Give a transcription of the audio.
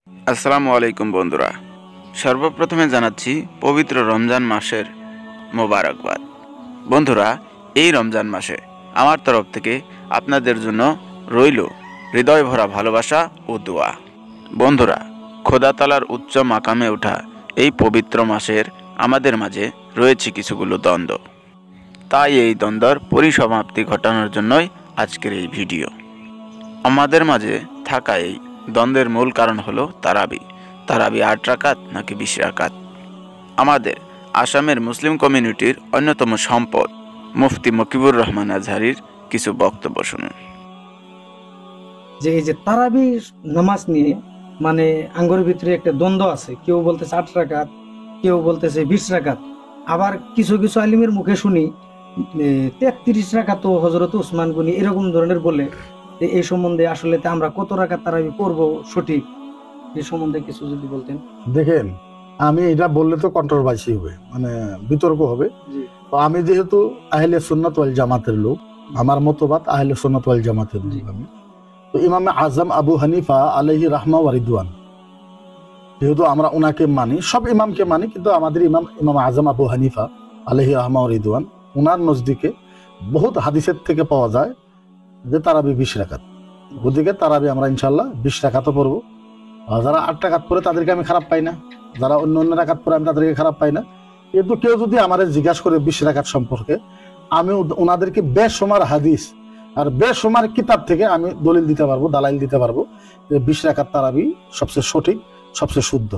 আসসালামু আলাইকুম বন্ধুরা, সর্বপ্রথমে জানাচ্ছি পবিত্র রমজান মাসের মোবারকবাদ। বন্ধুরা, এই রমজান মাসে আমার তরফ থেকে আপনাদের জন্য রইল হৃদয় ভরা ভালোবাসা ও দোয়া। বন্ধুরা, খোদা তাআলার উচ্চ মাকামে ওঠা এই পবিত্র মাসের আমাদের মাঝে রয়েছে কিছুগুলো দ্বন্দ্ব। তাই এই দ্বন্দ্বর পরিসমাপ্তি ঘটানোর জন্যই আজকের এই ভিডিও। আমাদের মাঝে থাকা এই দ্বন্দ্বের মূল কারণ হলো তারাবি ৮ রাকাত নাকি ২০ রাকাত। আমাদের আসামের মুসলিম কমিউনিটির অন্যতম সম্পদ মুফতি মকিবুর রহমান আজহারির কিছু বক্তব্য শুনুন। যে এই যে তারাবি নামাজ নিয়ে মানে আঙ্গরের ভিতরে একটা দ্বন্দ্ব আছে, কেউ বলতেছে ৮ রাকাত, কেউ বলতেছে ২০ রাকাত। আবার কিছু কিছু আলিমের মুখে শুনি ৩৩ রাকাত হযরত উসমান গনি এরকম ধরনের বলে। এই সম্বন্ধে আসলে আমরা কত রাকাত তারাবি পড়বো সঠিক, এই সম্বন্ধে কিছু যদি বলতেন। দেখেন, আমি এটা বললে তো কন্ট্রোভার্সি হবে, মানে বিতর্ক হবে। তো আমি যেহেতু আহলে সুন্নাত ওয়াল জামাতের লোক, আমার মতবাদ আহলে সুন্নাত ওয়াল জামাতের লোক আমি। তো ইমাম আজম আবু হানিফা আলাইহি রাহমা ওয়া রিদওয়ান, যেহেতু আমরা ওনাকে মানি, সব ইমামকে মানি, কিন্তু আমাদের ইমাম আজম আবু হানিফা আলাইহি রাহমা ওয়া রিদওয়ান, ওনার নজদিকে বহুত হাদিসের থেকে পাওয়া যায় যে তারাবি ২০ রাকাত। ওদিকে তারাবি আমরা ইনশাল্লাহ ২০ রাকাতও পড়বো। যারা ৮ রাকাত পড়ে তাদেরকে আমি খারাপ পাই না, যারা অন্য অন্য রাকাত পড়ে আমি তাদেরকে খারাপ পাই না। কিন্তু কেউ যদি আমাদের জিজ্ঞাসা করে ২০ রাকাত সম্পর্কে, আমি ওনাদেরকে বেশুমার হাদিস আর বেশুমার কিতাব থেকে আমি দলিল দিতে পারবো, দালাইল দিতে পারবো যে ২০ রাকাত তারাবি সবচেয়ে সঠিক, সবচেয়ে শুদ্ধ।